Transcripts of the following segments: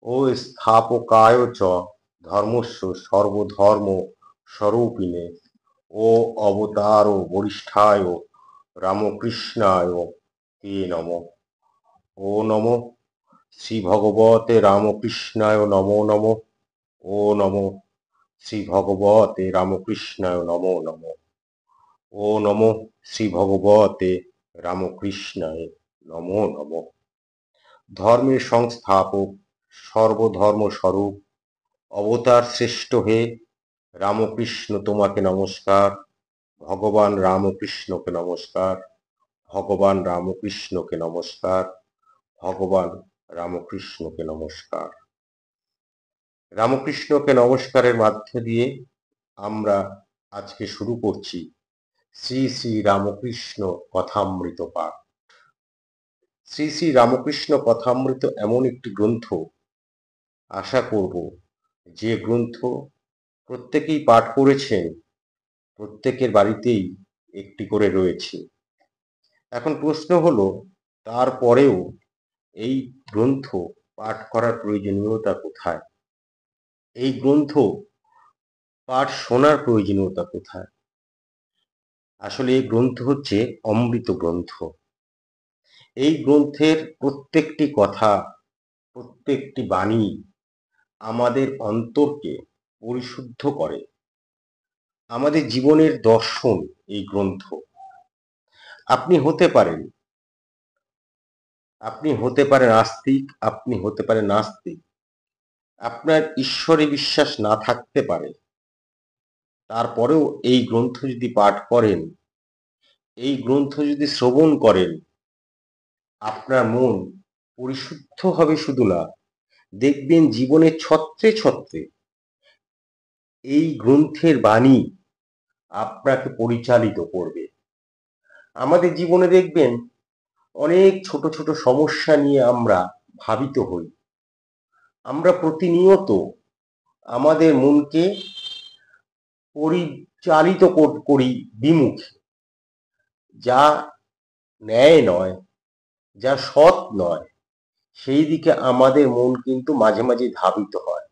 ও স্থাপকায় চ ধর্মস্য সর্বধর্ম স্বরূপিণে ও অবতার বরিষ্ঠায় রামকৃষ্ণায় তে নমঃ। ও নমঃ শ্রী ভগবতে রামকৃষ্ণায় নমো নমঃ। ও নমঃ শ্রী ভগবতে রামকৃষ্ণায় নমো নমঃ। ও নমঃ শ্রী ভগবতে রামকৃষ্ণায় নমো নমঃ। ধর্মের সংস্থাপক, সর্বধর্ম স্বরূপ, অবতার শ্রেষ্ঠ হে রামকৃষ্ণ, তোমাকে নমস্কার। ভগবান রামকৃষ্ণকে নমস্কার। ভগবান রামকৃষ্ণকে নমস্কার। ভগবান রামকৃষ্ণকে নমস্কার। রামকৃষ্ণকে নমস্কারের মধ্য দিয়ে আমরা আজকে শুরু করছি শ্রী শ্রী রামকৃষ্ণ কথামৃত পাঠ। শ্রী শ্রী রামকৃষ্ণ কথামৃত এমন একটি গ্রন্থ, আশা করব যে গ্রন্থ প্রত্যেকেই পাঠ করেছেন, প্রত্যেকের বাড়িতেই একটি করে রয়েছে। এখন প্রশ্ন হলো, তারপরেও এই গ্রন্থ পাঠ করার প্রয়োজনীয়তা কোথায়? এই গ্রন্থ পাঠ শোনার প্রয়োজনীয়তা কোথায়? আসলে এই গ্রন্থ হচ্ছে অমৃত গ্রন্থ। এই গ্রন্থের প্রত্যেকটি কথা, প্রত্যেকটি বাণী আমাদের অন্তরকে পরিশুদ্ধ করে। আমাদের জীবনের দর্শন এই গ্রন্থ। আপনি হতে পারেন আস্তিক, আপনি হতে পারেন নাস্তিক, আপনার ঈশ্বরে বিশ্বাস না থাকতে পারে, তারপরেও এই গ্রন্থ যদি পাঠ করেন, এই গ্রন্থ যদি শ্রবণ করেন, আপনার মন পরিশুদ্ধ হবে শুধু না, দেখবেন জীবনের ছত্রে ছত্রে এই গ্রন্থের বাণী আপনাকে পরিচালিত করবে। আমাদের জীবনে দেখবেন অনেক ছোট ছোট সমস্যা নিয়ে আমরা ভাবিত হই। আমরা প্রতিনিয়ত আমাদের মনকে পরিচালিত করি বিমুখে, যা ন্যায় নয়, যা সৎ নয়, সেই দিকে আমাদের মন কিন্তু মাঝে মাঝে ধাবিত হয়।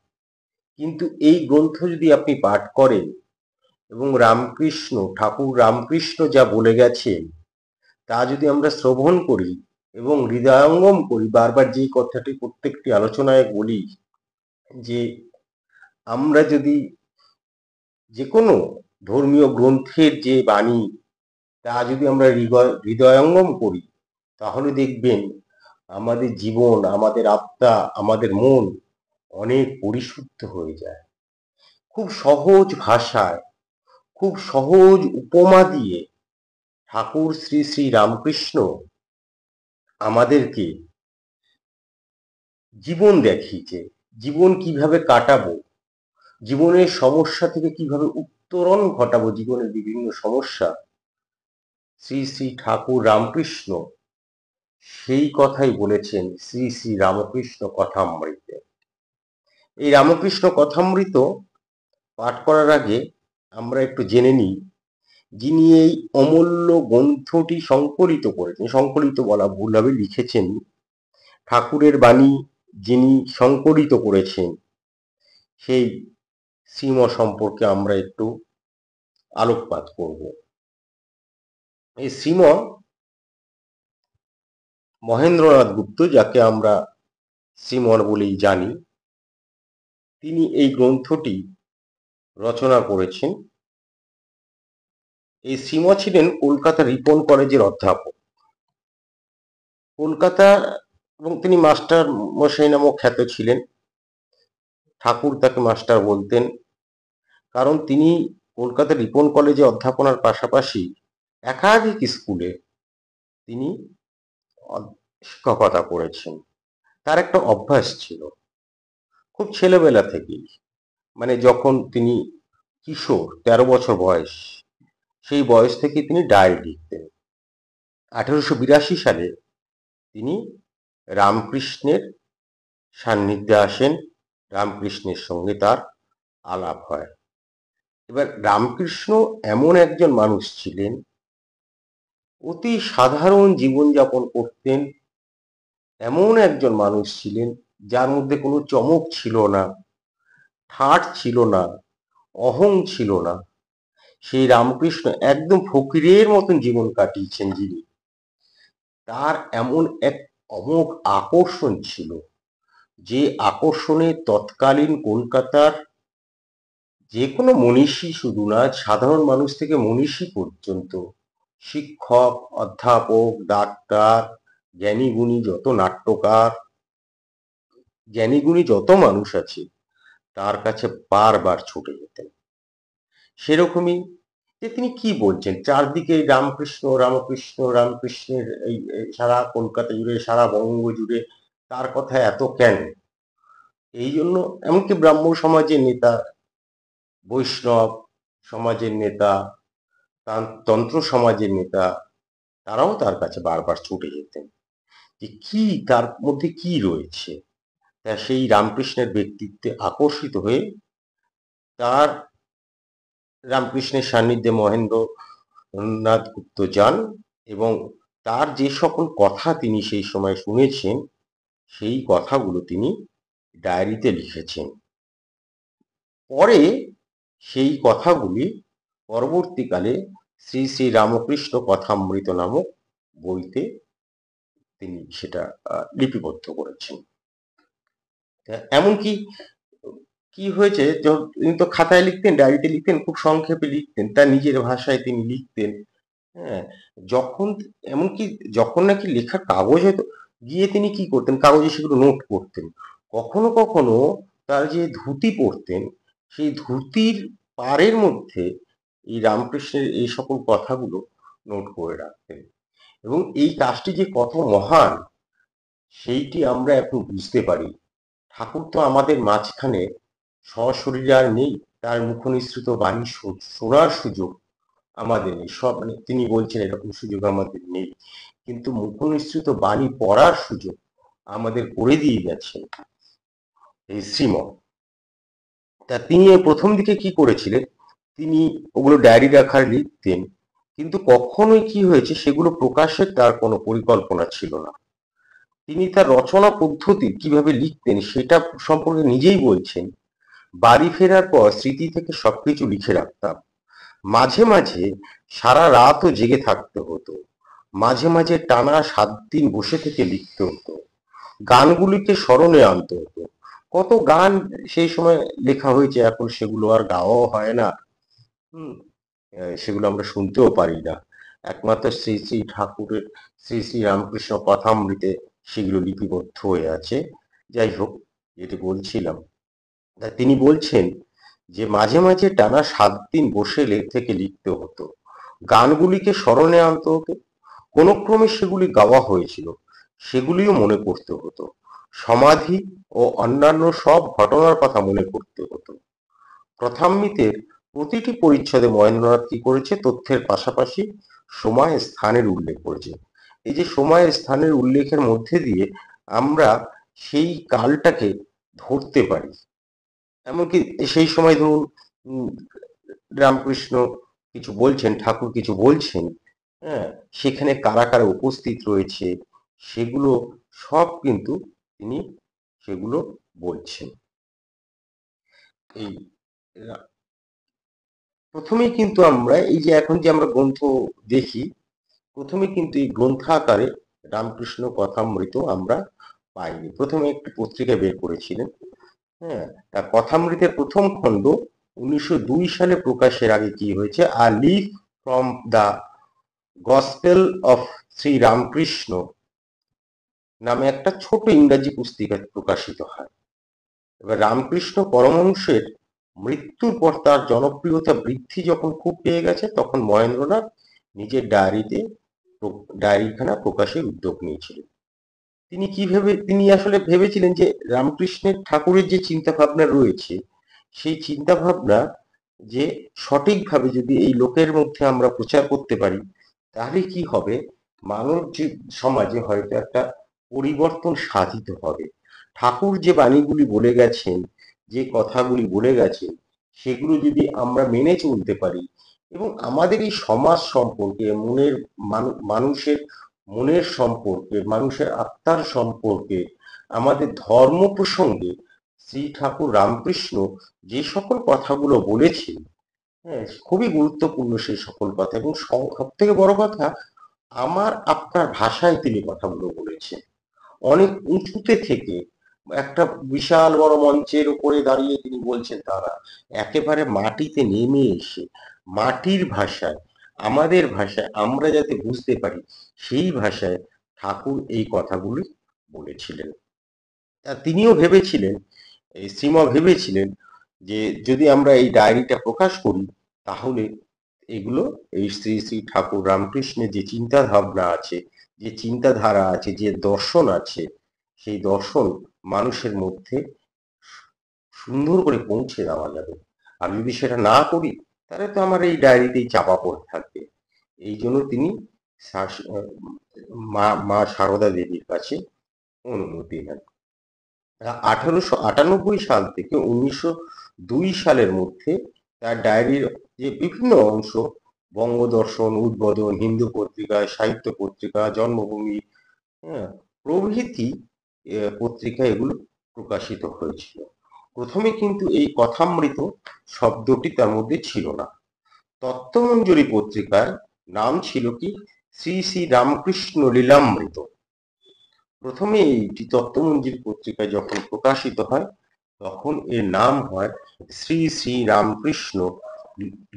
কিন্তু এই গ্রন্থ যদি আপনি পাঠ করেন এবং ঠাকুর রামকৃষ্ণ যা বলে গেছেন তা যদি আমরা শ্রবণ করি এবং হৃদয়ঙ্গম করি, বারবার যে কথাটি প্রত্যেকটি আলোচনায় বলি যে আমরা যদি যে কোনো ধর্মীয় গ্রন্থের যে বাণী তা যদি আমরা হৃদয়ঙ্গম করি, তাহলে দেখবেন আমাদের জীবন, আমাদের আত্মা, আমাদের মন অনেক পরিশুদ্ধ হয়ে যায়। খুব সহজ ভাষায়, খুব সহজ উপমা দিয়ে ঠাকুর শ্রী শ্রী রামকৃষ্ণ আমাদেরকে জীবন দেখিয়েছে। জীবন কিভাবে কাটাবো, জীবনের সমস্যা থেকে কিভাবে উত্তরণ ঘটাবো, জীবনের বিভিন্ন সমস্যা, শ্রী শ্রী ঠাকুর রামকৃষ্ণ সেই কথাই বলেছেন শ্রী শ্রী রামকৃষ্ণ কথামৃতে। এই রামকৃষ্ণ কথামৃত পাঠ করার আগে আমরা একটু জেনে নিই, যিনি এই অমূল্য গ্রন্থটি সংকলিত বলা ভুল হবে, লিখেছেন, ঠাকুরের বাণী যিনি সংকলিত করেছেন, সেই শ্রীম সম্পর্কে আমরা একটু আলোকপাত করব। এই শ্রীম মহেন্দ্রনাথ গুপ্ত, যাকে আমরা শ্রীমন বলেই জানি, তিনি এই গ্রন্থটি রচনা করেছেন। এই শ্রীম ছিলেন কলকাতা রিপন কলেজের অধ্যাপক। কলকাতা, এবং তিনি মাস্টার মশাই নামক খ্যাত ছিলেন। ঠাকুর তাকে মাস্টার বলতেন, কারণ তিনি কলকাতা রিপন কলেজে অধ্যাপনার পাশাপাশি একাধিক স্কুলে তিনি শিক্ষকতা করেছেন। তার একটা অভ্যাস ছিল, খুব ছেলেবেলা থেকেই, মানে যখন তিনি কিশোর, 13 বছর বয়স, সেই বয়স থেকে তিনি ডায়েরি লিখতেন। 1882 সালে তিনি রামকৃষ্ণের সান্নিধ্যে আসেন, রামকৃষ্ণের সঙ্গে তার আলাপ হয়। এবার রামকৃষ্ণ এমন একজন মানুষ ছিলেন, অতি সাধারণ জীবনযাপন করতেন, এমন একজন মানুষ ছিলেন যার মধ্যে কোনো চমক ছিল না, ঠাট ছিল না, অহং ছিল না, সেই রামকৃষ্ণ একদম ফকিরের মতন জীবন কাটিয়েছেন যিনি, তার এমন এক অমোঘ আকর্ষণ ছিল, যে আকর্ষণে তৎকালীন কলকাতার যে কোনো মনীষী, শুধু না সাধারণ মানুষ থেকে মনীষী পর্যন্ত, শিক্ষক, অধ্যাপক, ডাক্তার, জ্ঞানীগুণী যত নাট্যকার, জ্ঞানীগুণী যত মানুষ আছে, তার কাছে বারবার ছুটে যেতেন। সেরকমই যে তিনি কি বলছেন, চারদিকে রামকৃষ্ণ রামকৃষ্ণ রামকৃষ্ণের এই সারা কলকাতা জুড়ে, সারা বঙ্গ জুড়ে তার কথা এত কেন? এই জন্য এমনকি ব্রাহ্ম সমাজের নেতা, বৈষ্ণব সমাজের নেতা, তন্ত্র সমাজের নেতা, তারাও তার কাছে বারবার ছুটে যেতেন যে কি তার মধ্যে কি রয়েছে। তা সেই রামকৃষ্ণের ব্যক্তিত্বে আকর্ষিত হয়ে তার রামকৃষ্ণের সান্নিধ্যে মহেন্দ্রনাথ গুপ্ত যান, এবং তার যে সকল কথা তিনি সেই সময় শুনেছেন, সেই কথাগুলো তিনি ডায়েরিতে লিখেছেন। পরে সেই কথাগুলি পরবর্তীকালে শ্রী শ্রী রামকৃষ্ণ কথামৃত নামক বইতে তিনি সেটা লিপিবদ্ধ করেছেন। এমনকি কি হয়েছে, তিনি তো খাতায় লিখতেন, ডায়েরিতে লিখতেন, খুব সংক্ষেপে লিখতেন, তার নিজের ভাষায় তিনি লিখতেন। হ্যাঁ, যখন এমনকি যখন নাকি লেখার কাগজ হয়তো গিয়ে তিনি কি করতেন, কাগজে সেগুলো নোট করতেন। কখনো কখনো তার যে ধুতি পরতেন, সেই ধুতির পাড়ের মধ্যে এই রামকৃষ্ণের এই সকল কথাগুলো নোট করে রাখতেন। এবং এই কাজটি যে কত মহান, সেইটি আমরা এখন বুঝতে পারি। ঠাকুর তো আমাদের মাঝখানে সশরীরে আর নেই, তার মুখনিসৃত বাণী শোনার সুযোগ আমাদের নেই। সব মানে তিনি বলছেন এরকম সুযোগ আমাদের নেই, কিন্তু মুখনিসৃত বাণী পড়ার সুযোগ আমাদের করে দিয়ে গেছেন এই শ্রীমৎ। তা তিনি প্রথম দিকে কি করেছিলেন, তিনি ওগুলো ডায়েরি রাখার লিখতেন, কিন্তু কখনোই কি হয়েছে সেগুলো প্রকাশের তার কোনো পরিকল্পনা ছিল না। তিনি তার রচনা পদ্ধতি কিভাবে লিখতেন সেটা সম্পর্কে নিজেই বলছেন, বাড়ি ফেরার পর স্মৃতি থেকে সবকিছু লিখে রাখতাম। মাঝে মাঝে সারা রাতও জেগে থাকতে হতো, মাঝে মাঝে টানা 7 দিন বসে থেকে লিখতে হতো, গানগুলিকে স্মরণে আনতে হতো। কত গান সেই সময় লেখা হয়েছে, এখন সেগুলো আর গাওয়াও হয় না। সেগুলো আমরা শুনতেও পারি না। একমাত্র শ্রী শ্রী ঠাকুরের, শ্রী শ্রী রামকৃষ্ণ কথামৃতে সেগুলো লিপিবদ্ধ হয়ে আছে। যাই হোক, যেটি বলছিলাম, তিনি বলছেন যে মাঝে মাঝে টানা 7 দিন বসে থেকে লিখতে হতো, গানগুলিকে স্মরণে আনতে হতো, কোনো ক্রমে সেগুলি গাওয়া হয়েছিল, সেগুলিও মনে করতে হতো, সমাধি ও অন্যান্য সব ঘটনার কথা মনে করতে হতো। কথামৃতের প্রতিটি পরিচ্ছদে মহেন্দ্রনাথ কি করেছে, তথ্যের পাশাপাশি সময় স্থানের উল্লেখ করেছে। এই যে সময় স্থানের উল্লেখের মধ্যে দিয়ে আমরা সেই কালটাকে ধরতে পারি। এমনকি সেই সময় ধরুন রামকৃষ্ণ কিছু বলছেন, ঠাকুর কিছু বলছেন, হ্যাঁ, সেখানে কারা কারা উপস্থিত রয়েছে, সেগুলো সব কিন্তু তিনি সেগুলো বলছেন। এই প্রথমেই কিন্তু আমরা এই যে এখন যে আমরা গ্রন্থ দেখি, প্রথমে কিন্তু এই গ্রন্থ আকারে রামকৃষ্ণ কথামৃত আমরা পাইনি। প্রথমে একটি পত্রিকা বের করেছিলেন। হ্যাঁ, তা কথামৃতের প্রথম খণ্ড 1902 সালে প্রকাশের আগে কি হয়েছে, a leaf from the gospel of Sri Ramakrishna নামে একটা ছোট ইংরাজি পুস্তিকা প্রকাশিত হয়। এবার রামকৃষ্ণ পরমহংসের মৃত্যুর পর তার জনপ্রিয়তা বৃদ্ধি যখন খুব পেয়ে গেছে, তখন মহেন্দ্রনাথ নিজের ডায়েরিখানা প্রকাশের উদ্যোগ নিয়েছিলেন। তিনি আসলে ভেবেছিলেন যে রামকৃষ্ণের ঠাকুরের যে চিন্তা ভাবনা রয়েছে, সেই চিন্তা ভাবনা যে সঠিকভাবে যদি এই লোকের মধ্যে আমরা প্রচার করতে পারি, তাহলে কি হবে, মানব যে সমাজে হয়তো একটা পরিবর্তন সাধিত হবে। ঠাকুর যে বাণীগুলি বলে গেছেন, যে কথাগুলি বলে গেছেন, সেগুলো যদি আমরা মেনে চলতে পারি, এবং আমাদের এই সমাজ সম্পর্কে, মানুষের মনের সম্পর্কে, মানুষের আত্মার সম্পর্কে আমাদের ধর্ম প্রসঙ্গে শ্রী ঠাকুর রামকৃষ্ণ যে সকল কথাগুলো বলেছেন, হ্যাঁ, খুবই গুরুত্বপূর্ণ সেই সকল কথা, এবং সব থেকে বড় কথা, আমার আপনার ভাষায় তিনি কথাগুলো বলেছেন। অনেক উঁচুতে থেকে একটা বিশাল বড় মঞ্চের উপরে দাঁড়িয়ে তিনি বলছেন, তারা একেবারে মাটিতে নেমে এসে মাটির ভাষায়, আমাদের ভাষায় আমরা যাতে বুঝতে পারি সেই ভাষায় ঠাকুর এই কথাগুলি বলেছিলেন। তিনিও ভেবেছিলেন, এই শ্রীমা ভেবেছিলেন যে যদি আমরা এই ডায়েরিটা প্রকাশ করি, তাহলে এগুলো এই শ্রী শ্রী ঠাকুর রামকৃষ্ণের যে চিন্তা ভাবনা আছে, যে চিন্তাধারা আছে, যে দর্শন আছে, সেই দর্শন মানুষের মধ্যে সুন্দর করে পৌঁছে দেওয়া যাবে। আর যদি সেটা না করি, তাহলে তো আমার এই ডায়েরিতেই চাপা পড়ে থাকবে। এই জন্য তিনি মা সারদা দেবীর কাছে অনুমতি নেন। 1898 সাল থেকে 1902 সালের মধ্যে তার ডায়েরির যে বিভিন্ন অংশ, বঙ্গদর্শন, উদ্বোধন, হিন্দু পত্রিকা, সাহিত্য পত্রিকা, জন্মভূমি, হ্যাঁ, প্রভৃতি পত্রিকা এগুলো প্রকাশিত হয়েছিল। প্রথমে কিন্তু এই কথামৃত শব্দটি তার মধ্যে ছিল না। তত্ত্বমঞ্জরি পত্রিকার নাম ছিল কি, শ্রী শ্রী রামকৃষ্ণ লীলামৃত। প্রথমে এইটি তত্ত্বমঞ্জরি পত্রিকায় যখন প্রকাশিত হয়, তখন এর নাম হয় শ্রী শ্রী রামকৃষ্ণ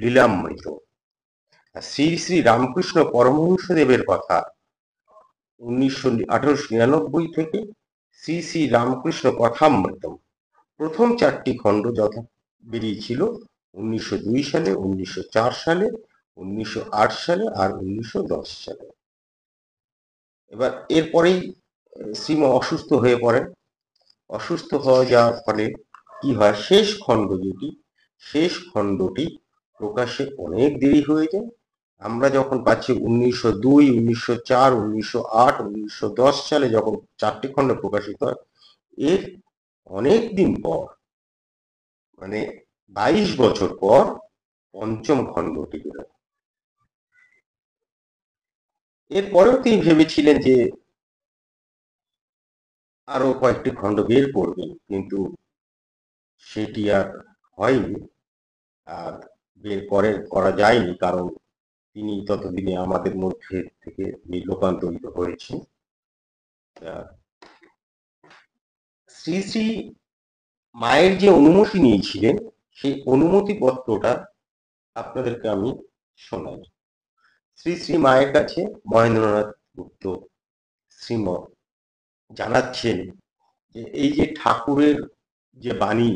লীলামৃত। শ্রী শ্রী রামকৃষ্ণ পরমহংসদেবের কথা 1899 থেকে শ্রী শ্রী রামকৃষ্ণ কথামৃতম, প্রথম 4টি খণ্ড যথা বেরিয়েছিল 1902 সালে, 1904 সালে, 1908 সালে আর 1910 সালে। এবার এরপরেই শ্রীমা অসুস্থ হয়ে পড়েন। অসুস্থ হয়ে যাওয়ার ফলে কি হয়, শেষ খণ্ডটি প্রকাশে অনেক দেরি হয়ে যায়। আমরা যখন পাচ্ছি 1902, 1904, 1908, 1910 সালে যখন 4টি খণ্ড প্রকাশিত হয়, এর অনেক দিন পর, মানে 22 বছর পর পঞ্চম খণ্ডটি বেরোয়। এরপরেও তিনি ভেবেছিলেন যে আরো কয়েকটি খণ্ড বের করবেন, কিন্তু সেটি আর হয়নি, আর বের করা যায়নি, কারণ তিনি ততদিনে আমাদের মধ্যে থেকে লোকান্তরিত হয়েছেন। শ্রী শ্রী মায়ের যে অনুমতি নিয়েছিলেন, সেই অনুমতি পত্রটা আপনাদেরকে আমি শোনাই। শ্রী শ্রী মায়ের কাছে মহেন্দ্রনাথ গুপ্ত শ্রীম জানাচ্ছেন যে এই যে ঠাকুরের যে বাণী,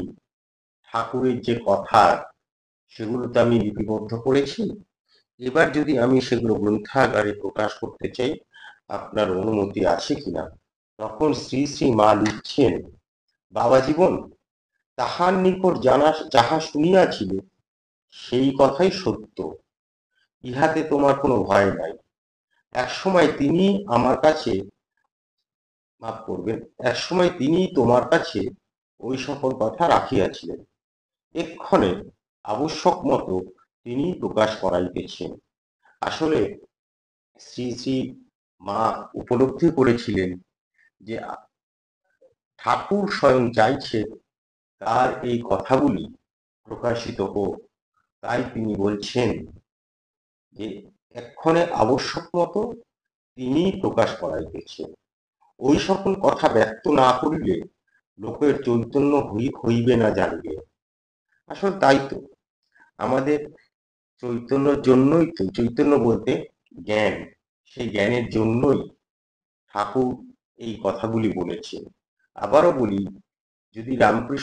ঠাকুরের যে কথা, সেগুলো তো আমি লিপিবদ্ধ করেছি। এবার যদি আমি সেগুলো গ্রন্থাগারে প্রকাশ করতে চাই, আপনার অনুমতি আছে কিনা? তখন শ্রী শ্রী মা লিখছেন, বাবা জীবন, তাহার নিকট যাহা শুনিয়াছিল সেই কথাই সত্য, ইহাতে তোমার কোনো ভয় নাই। একসময় তিনি তোমার কাছে ওই সকল কথা রাখিয়াছিলেন, এক্ষণে আবশ্যক মতো তিনি প্রকাশ করাইতেছেন। আসলে শ্রী শ্রী মা উপলব্ধি করেছিলেন যে ঠাকুর স্বয়ং চাইছে তার এই কথাগুলি প্রকাশিত হোক, তাই তিনি বলছেন যে এক্ষণে আবশ্যক মতো তিনি প্রকাশ করাইতেছেন। ওই সকল কথা ব্যক্ত না করিলে লোকের চৈতন্য হইবে না জানবে। আসলে তাই তো, আমাদের চৈতন্যের জন্যই তো, চৈতন্য বলতে জ্ঞান, সেই জ্ঞানের জন্যই ঠাকুর এই কথাগুলি বলেছেন। আবারও বলি, যদি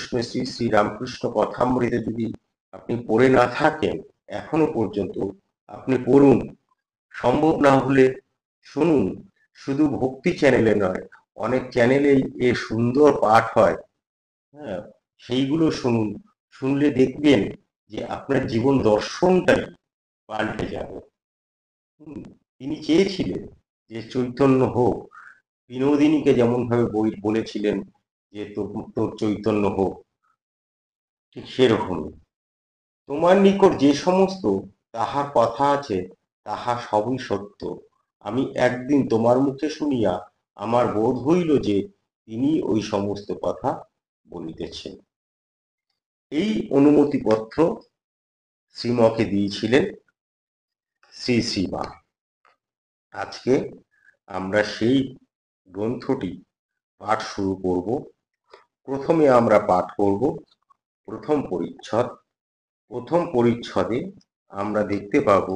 শ্রী শ্রী রামকৃষ্ণ কথামৃতে যদি আপনি পড়ে না থাকেন এখনো পর্যন্ত, আপনি পড়ুন, সম্ভব না হলে শুনুন। শুধু ভক্তি চ্যানেলে নয়, অনেক চ্যানেলেই এর সুন্দর পাঠ হয়, হ্যাঁ, সেইগুলো শুনুন। শুনলে দেখবেন যে আপনার জীবন দর্শনটাই পাল্টে যাবে। তিনি চেয়েছিলেন যে চৈতন্য হোক, বিনোদিনীকে যেমন ভাবে বলেছিলেন যে তোর চৈতন্য হোক, ঠিক সেরকমই তোমার নিকট যে সমস্ত তাহার কথা আছে, তাহা সবই সত্য। আমি একদিন তোমার মুখে শুনিয়া আমার বোধ হইল যে তিনি ওই সমস্ত কথা বলিতেছেন। এই অনুমতিপত্র শ্রীমকে দিয়েছিলেন শ্রী শ্রী মা। আজকে আমরা সেই গ্রন্থটি পাঠ শুরু করব। প্রথমে আমরা পাঠ করব প্রথম পরিচ্ছদ। প্রথম পরিচ্ছদে আমরা দেখতে পাব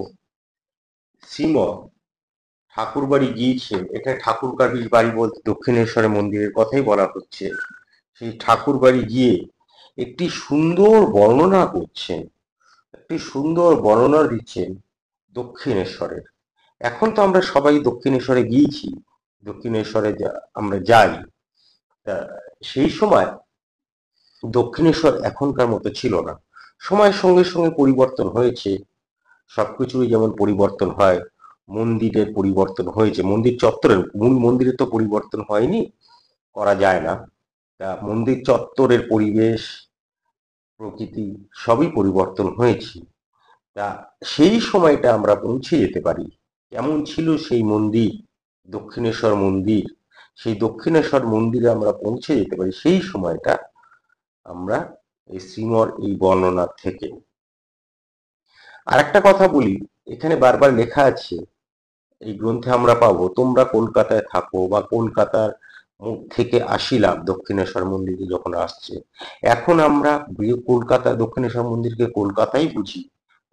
শ্রীম ঠাকুর বাড়ি গিয়েছেন। এটা ঠাকুর বাড়ি বলতে দক্ষিণেশ্বরের মন্দিরের কথাই বলা হচ্ছে। সেই ঠাকুর বাড়ি গিয়ে একটি সুন্দর বর্ণনা করছেন, একটি সুন্দর বর্ণনা দিচ্ছেন দক্ষিণেশ্বরের। এখন তো আমরা সবাই দক্ষিণেশ্বরে গিয়েছি, দক্ষিণেশ্বরে আমরা যাই। তা সেই সময় দক্ষিণেশ্বর এখনকার মতো ছিল না। সময়ের সঙ্গে সঙ্গে পরিবর্তন হয়েছে, সবকিছুই যেমন পরিবর্তন হয়, মন্দিরের পরিবর্তন হয়েছে। মন্দির চত্বরের, মূল মন্দিরের তো পরিবর্তন হয়নি, করা যায় না। তা মন্দির চত্বরের পরিবেশ, প্রকৃতি সবই পরিবর্তন হয়েছে। তা সেই সময়টা আমরা পৌঁছে যেতে পারি। কেমন ছিল সেই মন্দির, দক্ষিণেশ্বর মন্দির, সেই দক্ষিণেশ্বর মন্দিরে আমরা পৌঁছে যেতে পারি সেই সময়টা আমরা এই শ্রীমর এই বর্ণনা থেকে। আর একটা কথা বলি, এখানে বারবার লেখা আছে, এই গ্রন্থে আমরা পাবো, তোমরা কলকাতায় থাকো বা কলকাতার মুখ থেকে আসিলাম দক্ষিণেশ্বর মন্দিরে যখন আসছে। এখন আমরা কলকাতা দক্ষিণেশ্বর মন্দিরকে কলকাতাই বুঝি,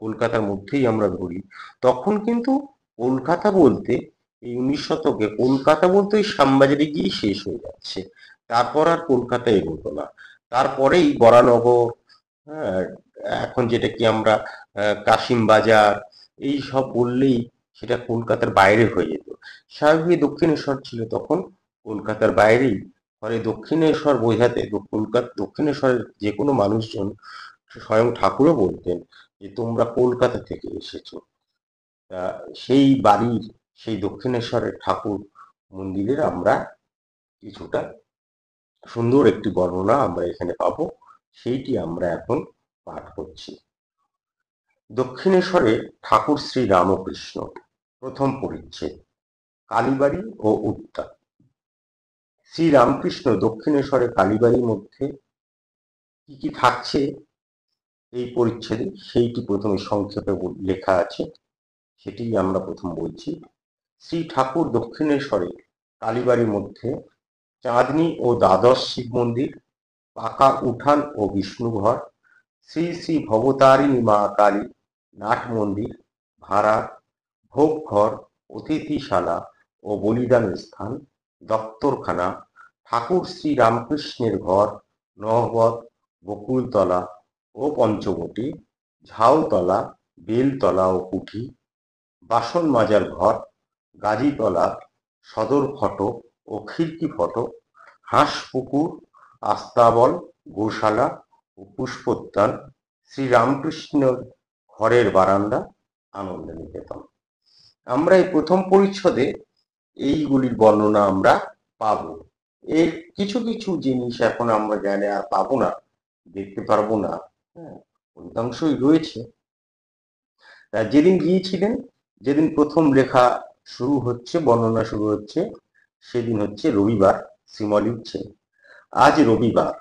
কলকাতার মধ্যেই আমরা ঘুরি। তখন কিন্তু কলকাতা বলতে এই 19 শতকে কলকাতা বলতে ওই শ্যামবাজারে গিয়ে শেষ হয়ে যাচ্ছে। তারপর আর কলকাতা এগোতো না। তারপরেই বরানগর, হ্যাঁ, এখন যেটা কি আমরা কাশিম বাজার, এই সব বললেই সেটা কলকাতার বাইরে হয়ে যেত। স্বাভাবিক দক্ষিণেশ্বর ছিল তখন কলকাতার বাইরেই। ফলে দক্ষিণেশ্বর বোঝাতে দক্ষিণেশ্বরের যে কোনো মানুষজন, স্বয়ং ঠাকুরও বলতেন যে তোমরা কলকাতা থেকে এসেছো। তা সেই বাড়ির, সেই দক্ষিণেশ্বরের ঠাকুর মন্দিরের আমরা কিছুটা সুন্দর একটি বর্ণনা আমরা এখানে পাবো, সেইটি আমরা এখন পাঠ করছি। দক্ষিণেশ্বরে ঠাকুর শ্রী রামকৃষ্ণ। প্রথম পরিচ্ছেদ, কালীবাড়ি ও উদ্যান। শ্রী রামকৃষ্ণ দক্ষিণেশ্বরে কালীবাড়ির মধ্যে কি কি থাকছে এই পরিচ্ছেদে, সেইটি প্রথমে সংক্ষেপে লেখা আছে, সেটি আমরা প্রথম বলছি। শ্রী ঠাকুর দক্ষিণেশ্বরে কালীবাড়ির মধ্যে চাঁদনি ও দ্বাদশ শিব মন্দির, পাকা উঠান ও বিষ্ণুঘর, শ্রী শ্রী ভবতারিণী মা কালী নাট মন্দির, ভাড়া, ভোগঘর, অতিথিশালা ও বলিদানের স্থান, দপ্তরখানা, ঠাকুর শ্রী রামকৃষ্ণের ঘর, নহবত, বকুলতলা ও পঞ্চবটি, ঝাউতলা, বেলতলা ও কুঠি, বাসন মাজার ঘর, গাজীতলা, সদর ফটক ও খিড়কি ফটক, হাঁসপুকুর, আস্তাবল, গোশালা ও পুষ্পোদ্যান, শ্রী রামকৃষ্ণের ঘরের বারান্দা, আনন্দ নিকেতন। আমরা এই প্রথম পরিচ্ছদে এইগুলির বর্ণনা আমরা পাবো। এর কিছু কিছু জিনিস এখন আমরা জানি আর পাবো না, দেখতে পারবো না, হ্যাঁ, অধিকাংশই রয়েছে। যেদিন গিয়েছিলেন, যেদিন প্রথম লেখা শুরু হচ্ছে, বর্ণনা শুরু হচ্ছে, সেদিন হচ্ছে রবিবার। শ্রীম লিখছে, আজ রবিবার,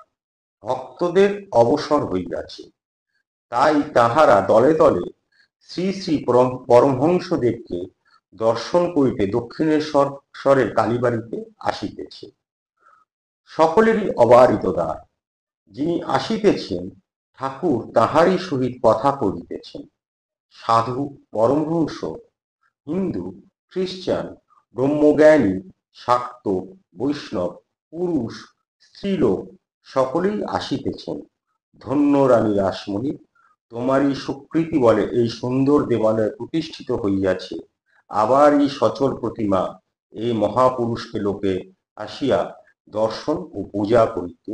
ভক্তদের অবসর হইয়াছে, তাই তাহারা দলে দলে শ্রী শ্রী পরমহংসদেবকে দর্শন করিতে দক্ষিণেশ্বরের কালীবাড়িতে আসিতেছে। সকলেরই অবারিত দ্বার। যিনি আসিতেছেন, ঠাকুর তাহারই সহিত কথা করিতেছেন। সাধু, পরমহংস, হিন্দু, খ্রিস্টান, ব্রহ্মজ্ঞানী, শাক্ত, বৈষ্ণব, পুরুষ, স্ত্রীলোক সকলেই আসিতেছেন। ধন্য রানী রাসমণি, তোমারই সুকৃতি বলে এই সুন্দর দেবালয় প্রতিষ্ঠিত হইয়াছে। আবার এই সচল প্রতিমা এই মহাপুরুষকে লোকে আসিয়া দর্শন ও পূজা করিতে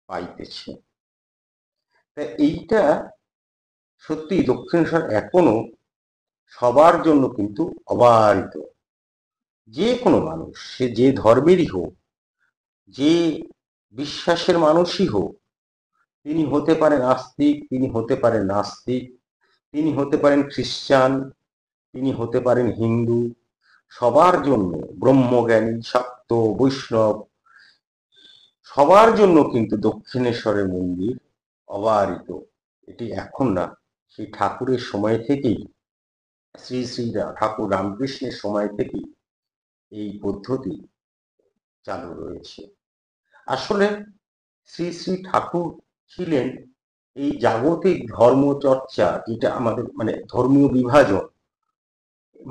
পাইতেছে। তা এইটা সত্যি দক্ষিণেশ্বর এখনো সবার জন্য কিন্তু অবারিত। যে কোনো মানুষ, সে যে ধর্মেরই হোক, যে বিশ্বাসের মানুষই হোক, তিনি হতে পারেন আস্তিক, তিনি হতে পারেন নাস্তিক, তিনি হতে পারেন খ্রিস্টান, তিনি হতে পারেন হিন্দু, সবার জন্য ব্রহ্মজ্ঞানী, শাক্ত, বৈষ্ণব, সবার জন্য কিন্তু দক্ষিণেশ্বরের মন্দির অবারিত। এটি এখন না, সেই ঠাকুরের সময় থেকেই, শ্রী শ্রী ঠাকুর রামকৃষ্ণের সময় থেকেই এই পদ্ধতি চালু রয়েছে। আসলে শ্রী শ্রী ঠাকুর ছিলেন এই জাগতিক ধর্মচর্চা, যেটা আমাদের মানে ধর্মীয় বিভাজন,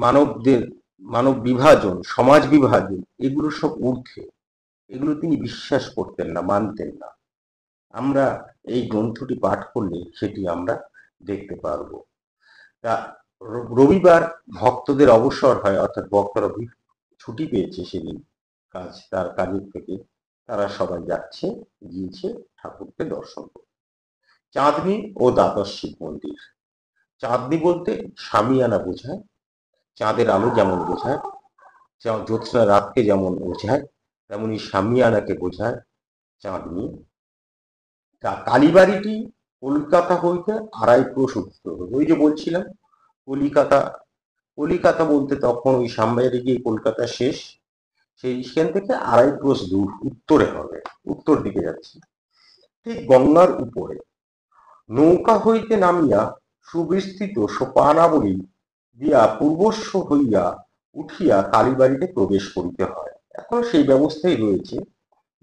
মানবদের মানব বিভাজন, সমাজ বিভাজন, এগুলো সব ঊর্ধ্বে। এগুলো তিনি বিশ্বাস করতেন না, মানতেন না। আমরা এই গ্রন্থটি পাঠ করলে সেটি আমরা দেখতে পারব। তা রবিবার ভক্তদের অবসর হয়, অর্থাৎ ভক্তরা ছুটি পেয়েছে সেদিন তার কাজের থেকে, তারা সবাই গিয়েছে ঠাকুরকে দর্শন করতে। চাঁদনি ও দ্বাদশ শিব মন্দির। চাঁদনি বলতে শামিয়ানা বোঝায়, চাঁদের আলো যেমন বোঝায়, জ্যোৎস্না রাতকে যেমন বোঝায়, তেমনি শামিয়ানাকে বোঝায় চাঁদনি। কালীবাড়িটি কলকাতা হইতে 2.5 ক্রোশ উত্তর। ওই যে বলছিলাম কলিকাতা, কলিকাতা বলতে তখন ওই সামবাইরে গিয়ে কলকাতা শেষ, সেইখান থেকে 2.5 ক্রোশ দূর উত্তরে হবে, উত্তর দিকে যাচ্ছে, ঠিক গঙ্গার উপরে। নৌকা হইতে নামিয়া সুবিস্তৃত সোপানাবলী দিয়া পূর্বস্ব হইয়া উঠিয়া কালীবাড়িতে প্রবেশ করিতে হয়। এখন সেই ব্যবস্থাই রয়েছে,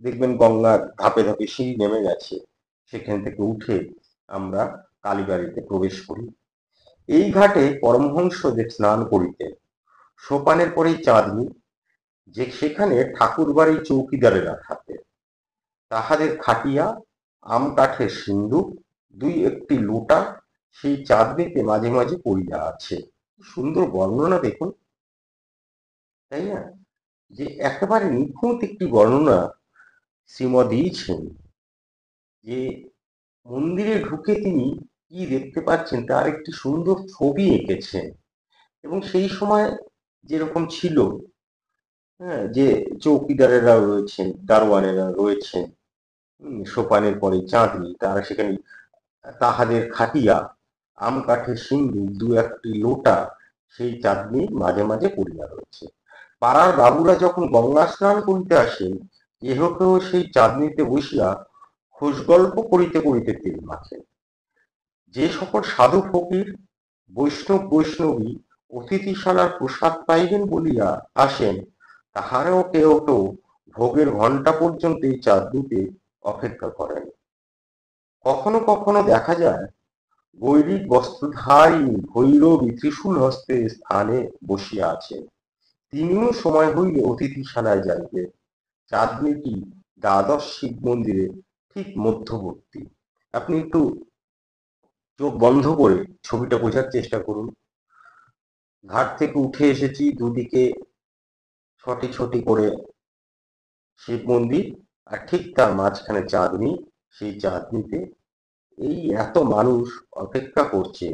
দেখবেন গঙ্গার ধাপে ধাপে সিঁড়ি নেমে গেছে, সেখান থেকে উঠে আমরা কালীবাড়িতে প্রবেশ করি। এই ঘাটে পরমহংসদেব স্নান করিতেন। সোপানের পরেই চাঁদনি, যে সেখানে ঠাকুরবাড়ির চৌকিদারেরা থাকে, তাহাদের খাটিয়া, আম কাঠের সিন্দুক, 2-1টি লোটা সেই চাঁদনিতে মাঝে মাঝে পড়িয়া আছে। সুন্দর বর্ণনা দেখুন, তাই না? যে একেবারে নিখুঁত একটি বর্ণনা শ্রীমৎ দিয়েছেন, যে মন্দিরে ঢুকে তিনি কি দেখতে পাচ্ছেন তার একটি সুন্দর ছবি এঁকেছেন। এবং সেই সময় যেরকম ছিল, হ্যাঁ, যে চৌকিদারেরা রয়েছেন, দারোয়ানেরা রয়েছেন, সোপানের পরে চাঁদনি, তারা সেখানে তাহাদের খাটিয়া, আম কাঠের সিন্দুক, 2-1টি লোটা সেই চাঁদনি মাঝে মাঝে পড়িয়া রয়েছে। পাড়ার বাবুরা যখন গঙ্গা স্নান করিতে আসেন, কেহ কেহ সেই চাঁদনিতে বসিয়া খোশ গল্প করিতে করিতে তেল মাখেন। যে সকল সাধু ফকির, বৈষ্ণবী অতিথিশালার প্রসাদ পাইবেন বলিয়া আসেন, তাহারাও কেউ কেউ ভোগের ঘণ্টা পর্যন্ত এই চাঁদনিতে অপেক্ষা করেন। কখনো কখনো দেখা যায় গৈরিক বস্ত্রধারী ভৈরবী ত্রিশূল হস্তে স্থানে বসিয়া আছেন। তিনিও সময় হইলে অতিথিশালায় যাইবে। চাঁদনিটি দ্বাদশ শিব মন্দিরে ঠিক মধ্যবর্তী। আপনি একটু চোখ বন্ধ করে ছবিটা বোঝার চেষ্টা করুন। ঘাট থেকে উঠে এসেছি, দুদিকে ছটি ছটি করে শিব মন্দির, আর ঠিক তার মাঝখানে চাঁদনি। সেই চাঁদনিতে এই এত মানুষ অপেক্ষা করছে।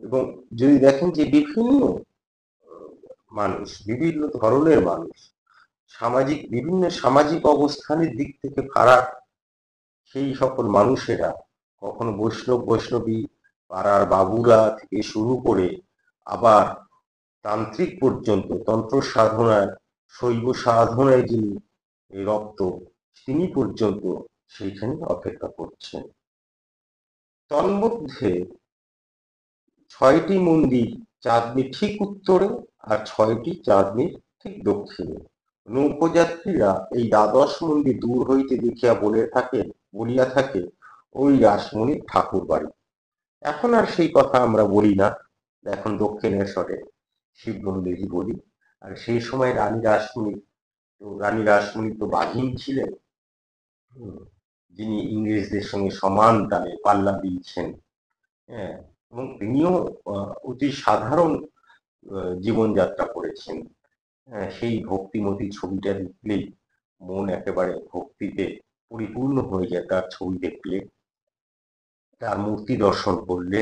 এবং যদি দেখেন যে বিভিন্ন মানুষ, বিভিন্ন ধরনের মানুষ, বিভিন্ন সামাজিক অবস্থানের দিক থেকে খারাপ সেই সকল মানুষেরা, কখনো বৈষ্ণবী, পাড়ার বাবুরা থেকে শুরু করে আবার তান্ত্রিক পর্যন্ত, তন্ত্র সাধনায়, শৈব সাধনায় যিনি রপ্ত, তিনি পর্যন্ত সেইখানে অপেক্ষা করছেন। তন্মধ্যে 6টি মন্দির চাঁদনির ঠিক উত্তরে, আর 6টি চাঁদনির ঠিক দক্ষিণে। নৌকোযাত্রীরা এই দ্বাদশ মন্দির দূর হইতে দেখিয়া বলিয়া থাকে, ওই রাসমণির ঠাকুর বাড়ি। এখন আর সেই কথা আমরা বলি না, এখন দক্ষিণেশ্বরে শিব মন্দিরই বলি। আর সেই সময় রানী রাসমণি তো বাঘিন ছিলেন, যিনি ইংরেজদের সঙ্গে সমান তালে পাল্লা দিয়েছেন। হ্যাঁ, এবং তিনিও অতি সাধারণ জীবনযাত্রা করেছেন। সেই ভক্তিমতী ছবিটা দেখলেই মন একেবারে ভক্তিতে পরিপূর্ণ হয়ে যায়। তার ছবি দেখলে, তার মূর্তি দর্শন করলে,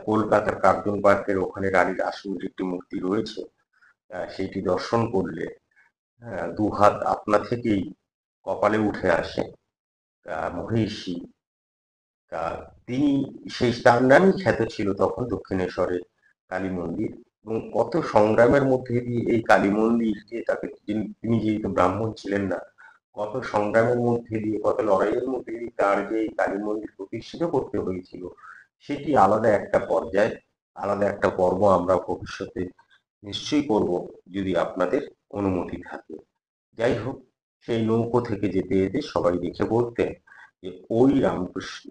কলকাতার কার্জন পার্কের ওখানে রানী রাসমণির একটি মূর্তি রয়েছে, সেইটি দর্শন করলে দুহাত আপনা থেকেই কপালে উঠে আসে। মহিষী, তিনি তার নামই খ্যাত ছিল তখন দক্ষিণেশ্বরের কালী মন্দির। এবং কত সংগ্রামের মধ্যে দিয়ে এই কালী মন্দিরকে, তিনি যেহেতু ব্রাহ্মণ ছিলেন না, কত সংগ্রামের মধ্যে দিয়ে, কত লড়াইয়ের মধ্যে দিয়ে তার যে কালী মন্দির প্রতিষ্ঠিত করতে হয়েছিল, সেটি আলাদা একটা পর্যায়, আলাদা একটা পর্ব আমরা ভবিষ্যতে নিশ্চয়ই করব, যদি আপনাদের অনুমতি থাকে। যাই হোক, সেই নৌকো থেকে যেতে যেতে সবাই দেখে বলতেন যে ওই রামকৃষ্ণ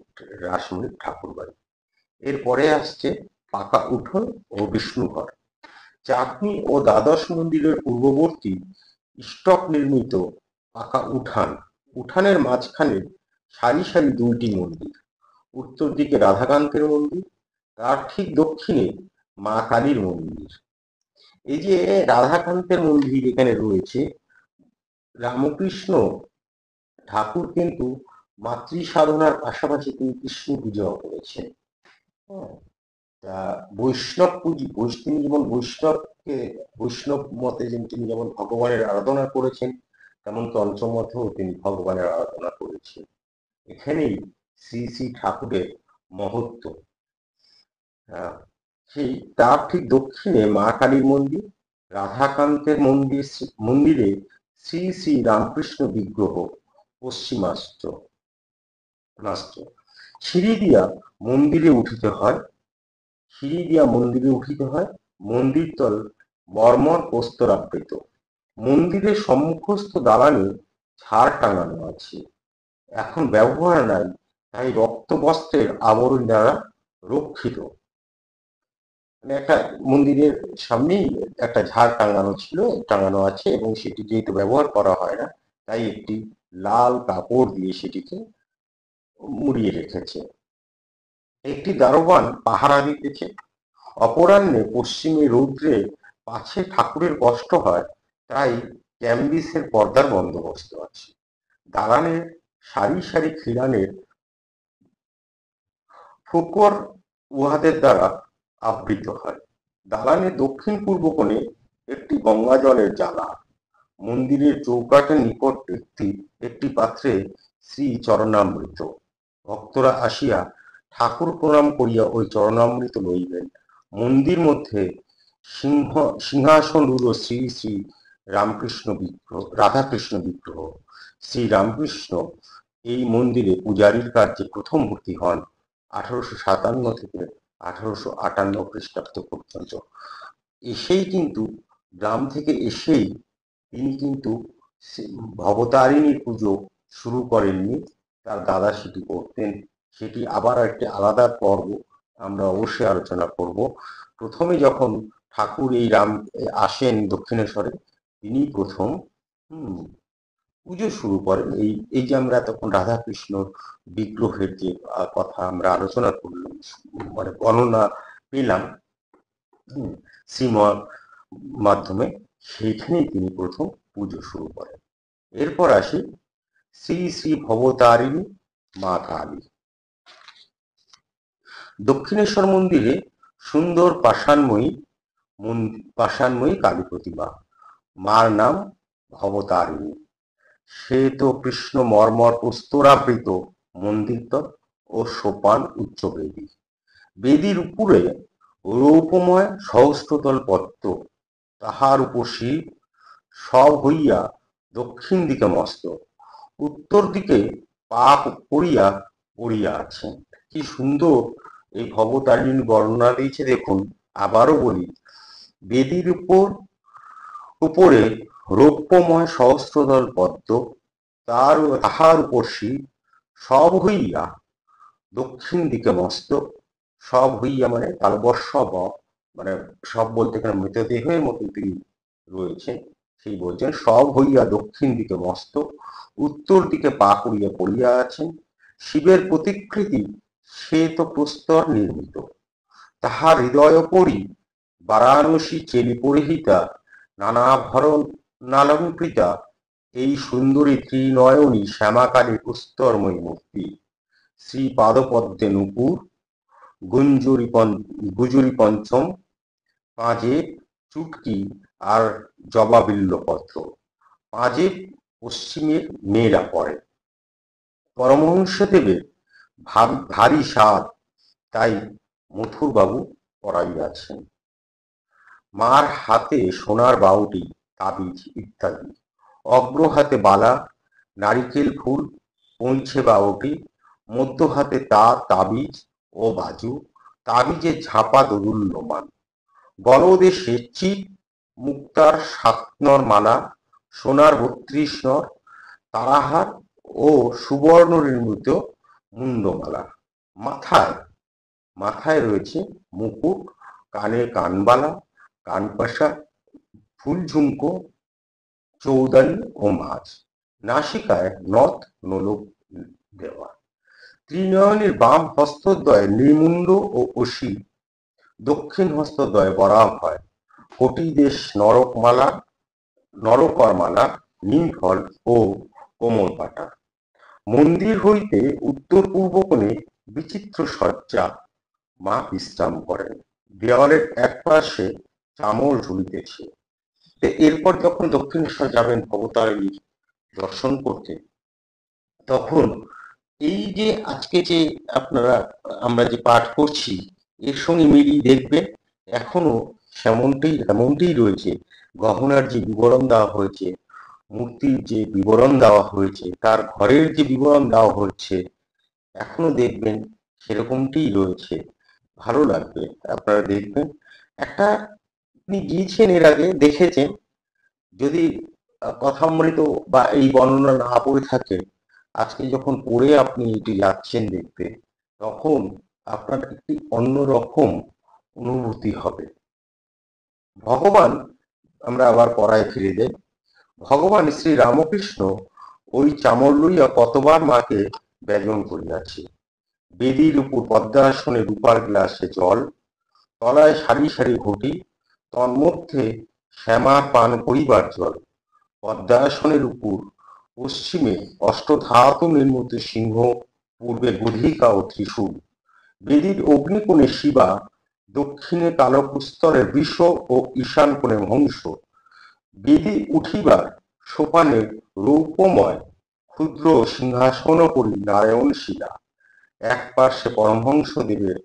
রাসমণির ঠাকুর বাড়ি। এরপরে আসছে পাকা উঠোন ও বিষ্ণুঘর। চাঁদনী ও দ্বাদশ মন্দিরের পূর্ববর্তী স্টক নির্মিত পাকা উঠান, উঠানের মাঝখানে সারি সারি দুইটি মন্দির। উত্তর দিকে রাধাকান্তের মন্দির, তার ঠিক দক্ষিণে মা কালীর মন্দির। এই যে রাধাকান্তের মন্দির এখানে রয়েছে, রামকৃষ্ণ ঠাকুর কিন্তু মাতৃ সাধনার পাশাপাশি তিনি কৃষ্ণ পূজাও করেছেন। হ্যাঁ, তা বৈষ্ণব তিনি যেমন বৈষ্ণব মতে তিনি যেমন ভগবানের আরাধনা করেছেন, তেমন তন্ত্র মতেও তিনি ভগবানের আরাধনা করেছেন। এখানেই শ্রী শ্রী ঠাকুরের মহত্ব। সেই তার ঠিক দক্ষিণে মা কালীর মন্দির, রাধাকান্তের মন্দিরে শ্রী শ্রী রামকৃষ্ণ বিগ্রহ পশ্চিমাস্ত। সিঁড়ি দিয়া মন্দিরে উঠিতে হয়, মন্দির তল মর্মর প্রস্তরাবৃত। মন্দিরের সম্মুখস্থ দালানে ঝাড় টাঙানো আছে, এখন ব্যবহার নাই, তাই রক্ত বস্ত্রের আবরণ দ্বারা রক্ষিত। মানে একটা মন্দিরের সামনেই একটা ঝাড় টাঙানো আছে, এবং সেটি যেহেতু ব্যবহার করা হয় না, তাই একটি লাল কাপড় দিয়ে সেটিকে মুড়িয়ে রেখেছে। একটি দারোয়ান পাহারা দিতেছে। অপরাহ্নে পশ্চিমে রৌদ্রে পাছে ঠাকুরের কষ্ট হয়, তাই ক্যাম্বিসের পর্দার বন্দোবস্ত আছে। দালানের সারি সারি খিলানের ফুকর উহাদের দ্বারা আবৃত হয়। দালানের দক্ষিণ পূর্ব কোণে একটি গঙ্গা জলের জ্বালা। মন্দিরের চৌকাঠের নিকট একটি পাত্রে শ্রী চরণামৃত। ভক্তরা আসিয়া ঠাকুর প্রণাম করিয়া ওই চরণামৃত লইবেন। মন্দির মধ্যে সিংহাসন রূঢ় শ্রী শ্রী রাধাকৃষ্ণ বিগ্রহ। শ্রী রামকৃষ্ণ এই মন্দিরে পূজারীর কার্যে প্রথম ভর্তি হন 1857 থেকে 1858 খ্রিস্টাব্দ পর্যন্ত। গ্রাম থেকে এসেই তিনি কিন্তু ভবতারিণীর পুজো শুরু করেননি, তার দাদা সেটি করতেন। সেটি আবার একটি আলাদা পর্ব, আমরা অবশ্যই আলোচনা করব। প্রথমে যখন ঠাকুর এই আসেন দক্ষিণেশ্বরে, তিনি প্রথম পুজো শুরু করেন। এই যে আমরা তখন রাধাকৃষ্ণ বিগ্রহের যে কথা আমরা আলোচনা করলাম, মানে বর্ণনা পেলাম শ্রীমৎ মাধ্যমে, সেইখানেই তিনি প্রথম পুজো শুরু করেন। এরপর আসি শ্রী শ্রী ভবতারিণী মা কালী। দক্ষিণেশ্বর মন্দিরে সুন্দর পাষাণময়ী কালী প্রতিমা। মার নাম ভবতারিণী। শ্বেত কৃষ্ণ মর্মর প্রস্তরাবৃত মন্দিরতল ও সোপান উচ্চ বেদী। বেদীর উপরে রৌপময় সহস্রতল পদ্ম, তাহার উপর শিব সব হইয়া দক্ষিণ দিকে মস্ত, উত্তর দিকে পা করিয়া পড়িয়া আছেন। কি সুন্দর এই ভবতারিণীর বর্ণনা দিয়েছে দেখুন। আবারও বলি, বেদীর উপরে রৌপ্যময় সহস্রদল পদ্ম, তাহার উপর শিব সব হইয়া দক্ষিণ দিকে মস্তক। সব হইয়া মানে তালবর্ষ, মানে সব বলতে এখানে মৃতদেহের মতো তিনি রয়েছেন, সেই বলছেন সব হইয়া দক্ষিণ দিকে মস্তক, উত্তর দিকে পা করিয়া পড়িয়া আছেন। শিবের প্রতিকৃতি শ্বেত প্রস্তর নির্মিত, তাহার হৃদয় পরি বারাণসী চেলি পরিহিতা নানাভরণালঙ্কৃতা এই সুন্দরী ত্রিনয়নী শ্যামাকালী প্রস্তরময়ী মূর্তি। শ্রী পাদপদ্মে নূপুর, গুজরি পঞ্চম, পাঁজে চুটকি আর জবা বিল্লপত্র। পাঁজে পশ্চিমের মেয়েরা পড়ে। পরমহংসদেবের ভারী স্বাদ, তাই মথুরবাবু পড়াইয়াছেন। মার হাতে সোনার বাউটি, তাবিজ ইত্যাদি। অগ্র হাতে বালা, নারিকেল ফুল, পৌঁছে বারোটি, মধ্য হাতে তাবিজ ও বাজু, তাবিজের ঝাপা দোদুল্যমান, গলদেশে চিত মুক্তার 7 নর মালা, সোনার 32 নর, তারাহার ও সুবর্ণ নির্মিত মুন্ডমালা। মাথায় মাথায় রয়েছে মুকুট, কানে কানবালা, কানপাশা, ফুল ঝুমকো, চৌদানি ও মাছ, নাসিকায় নথ নোলক দেওয়া। ত্রিনয়নের বাম হস্তদ্বয়ে নির্মুণ্ড ও অসি, দক্ষিণ হস্তদ্বয়ে বরাভয়, কোটিদেশ নরকরমালা, নিমফল ও কোমলপাটা। মন্দির হইতে উত্তর পূর্ব কোণে বিচিত্র সজ্জা, মা বিশ্রাম করেন। দেওয়ালের এক পাশে চামর ঝুলিতেছে। এরপর যখন দক্ষিণেশ্বর যাবেন ভবতারিণী দর্শন করতে, তখন এই যে আজকে যে আমরা যে পাঠ করছি, এর সঙ্গে মিলিয়ে দেখবেন এখনো এমনটাই রয়েছে। গহনার যে বিবরণ দেওয়া হয়েছে, মূর্তির যে বিবরণ দেওয়া হয়েছে, তার ঘরের যে বিবরণ দেওয়া হচ্ছে, এখনো দেখবেন সেরকমটাই রয়েছে। ভালো লাগবে, আপনারা দেখবেন। আপনি গিয়েছেন এর আগে, দেখেছেন। যদি কথামৃত বা এই বর্ণনা না পড়ে থাকে, আজকে যখন পড়ে আপনি এটি যাচ্ছেন দেখতে, তখন আপনার একটি অন্যরকম অনুভূতি হবে। ভগবান, আমরা আবার পড়ায় ফিরে যাই, ভগবান শ্রী রামকৃষ্ণ ওই চামর লইয়া কতবার মাকে ব্যজন করিয়াছে। বেদির উপর পদ্মাসনে রূপার গ্লাসে জল, তলায় সারি সারি ঘটি, তন্মধ্যে শ্যামা পান করিবার জল। পদ্মাসনের উপর পশ্চিমে অষ্টধাতু নির্মিত সিংহ, পূর্বে গধিকা ও ত্রিশূল। বেদির অগ্নিকোণে শিবা, দক্ষিণে কালপুস্তরে বৃষ ও ঈশান কোণে হংস। বেদি উঠিবার সোপানে রৌপ্যময় ক্ষুদ্র সিংহাসনোপরি নারায়ণ শিলা। এক পার্শ্বে পরমহংসদেবের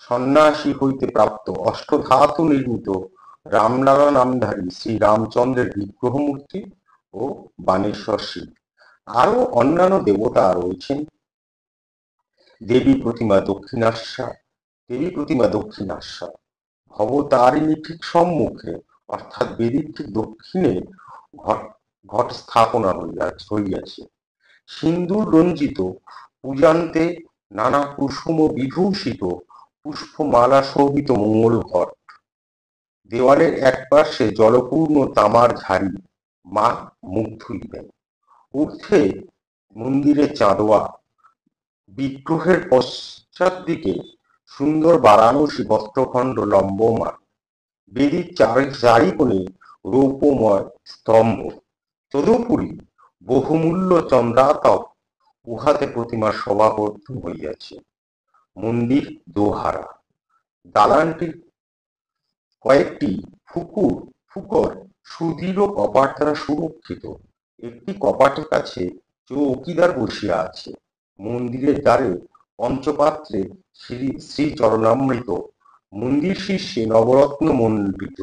সন্ন্যাসী হইতে প্রাপ্ত অষ্টধাতু নির্মিত রামলালা নামধারী শ্রী রামচন্দ্রের বিগ্রহ মূর্তি ও বাণেশ্বর শিব। আরো অন্যান্য দেবতা রয়েছেন। দেবী প্রতিমা দক্ষিণাস্যা ভবতারিণী ঠিক সম্মুখে, অর্থাৎ বেদির ঠিক দক্ষিণে ঘট স্থাপনা হইয়াছে। সিন্দুর রঞ্জিত পূজান্তে নানা কুসুম বিভূষিত পুষ্পমালা শোভিত মঙ্গল ঘট। দেওয়ালের এক পার্শ্বে জলপূর্ণ তামার ঝাড়ি, মা মুখ ধুইবেন। ঊর্ধ্বে মন্দিরে চাঁদোয়া, বিগ্রহের পশ্চাৎ দিকে সুন্দর বারাণসী বস্ত্রখণ্ড লম্বমান। বেদির চারিকোণে রৌপ্যময় স্তম্ভ, তদুপরি বহুমূল্য চন্দ্রাতপ, উহাতে প্রতিমার শোভাবর্ধ হইয়াছে। মন্দির দোহারা, দালানটির কয়েকটি ফুকর সুদৃঢ় কপাট দ্বারা সুরক্ষিত। একটি কপাটের কাছে চৌকিদার বসিয়া আছে। মন্দিরের দ্বারে পঞ্চপাত্রে শ্রী চরণামৃত, মন্দির শীর্ষে নবরত্ন মণ্ডিত।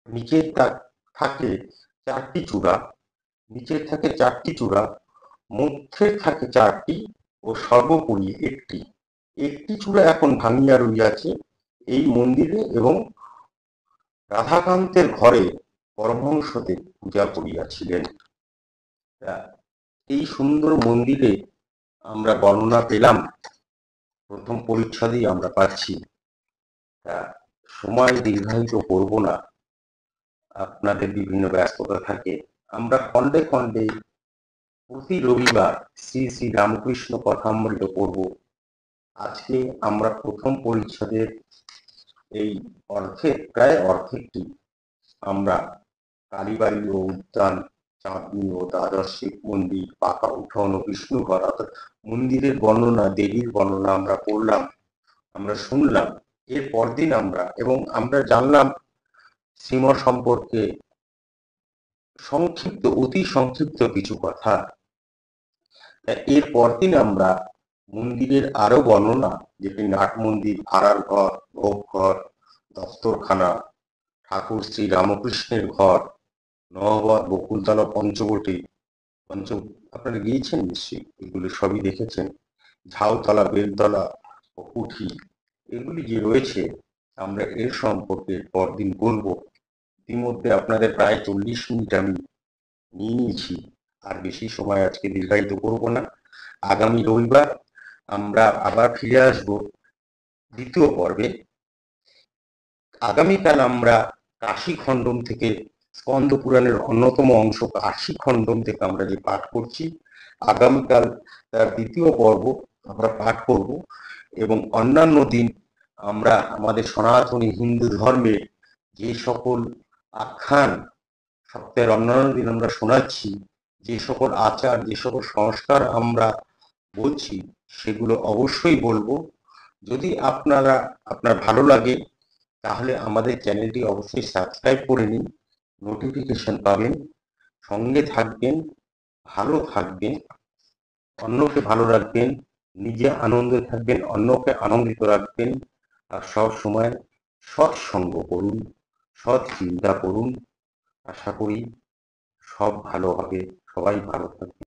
নিচের থাকে চারটি চূড়া, মধ্যে থাকে 4টি ও সর্বোপরি একটি চূড়া এখন ভাঙিয়া রইয়াছে। এই মন্দিরে এবং রাধাকান্তের ঘরে পরমহংসদেব পূজা করিয়াছিলেন। এই সুন্দর মন্দিরে আমরা বর্ণনা পেলাম, প্রথম পরিচ্ছদেই আমরা পাচ্ছি। সময় দীর্ঘায়িত করব না, আপনাদের বিভিন্ন ব্যস্ততা থাকে। আমরা খণ্ডে খণ্ডে প্রতি রবিবার শ্রী শ্রী রামকৃষ্ণ কথামৃত পড়ব। আজকে আমরা প্রথম পরিচ্ছদের এই প্রায় অর্ধেকটি আমরা কালীবাড়ি ও উদ্যান, চাঁদনি ও দ্বাদশ শিব মন্দির, পাকা উঠোন ও বিষ্ণুঘর, অর্থাৎ মন্দিরের বর্ণনা, দেবীর বর্ণনা আমরা পড়লাম, আমরা শুনলাম। এর পরদিন আমরা জানলাম শ্রীমঠ সম্পর্কে অতি সংক্ষিপ্ত কিছু কথা। এর পরদিন আমরা মন্দিরের আরো বর্ণনা, যেটি নাট মন্দির, ভাড়ার ঘর, ভোগ ঘর, দস্তরখানা, ঠাকুর শ্রী রামকৃষ্ণের ঘর, নহবত, বকুলতলা, পঞ্চবটী, পঞ্চম আপনারা গিয়েছেন নিশ্চয়ই, এগুলো সবই দেখেছেন। ঝাউতলা, বেলতলা ও কুঠি এগুলি যে রয়েছে, আমরা এর সম্পর্কে পরদিন বলবো। ইতিমধ্যে আপনাদের প্রায় 40 মিনিট আমি নিয়ে নিয়েছি, আর বেশি সময় আজকে দীর্ঘায়িত করব না। আগামী রবিবার আমরা আবার ফিরে আসব দ্বিতীয় পর্বে। আগামীকাল আমরা কাশী খণ্ডম থেকে, স্কন্দ পুরাণের অন্যতম অংশ কাশী খণ্ডম থেকে আমরা যে পাঠ করছি, আগামীকাল তার দ্বিতীয় পর্ব আমরা পাঠ করব। এবং অন্যান্য দিন আমরা আমাদের সনাতনী হিন্দু ধর্মে যে সকল আখ্যান সপ্তাহের অন্যান্য দিন আমরা শোনাচ্ছি, যে সকল আচার, যে সকল সংস্কার আমরা বলছি, সেগুলো অবশ্যই বলবো। যদি আপনার ভালো লাগে, তাহলে আমাদের চ্যানেলটি অবশ্যই সাবস্ক্রাইব করে নিন, নোটিফিকেশন পাবেন, সঙ্গে থাকবেন, ভালো থাকবেন, অন্যকে ভালো রাখবেন, নিজে আনন্দে থাকবেন, অন্যকে আনন্দিত রাখবেন। আর সব সময় সৎসঙ্গ করুন, সৎ চিন্তা করুন। আশা করি সব ভালো হবে, সবাই ভালো থাকবে।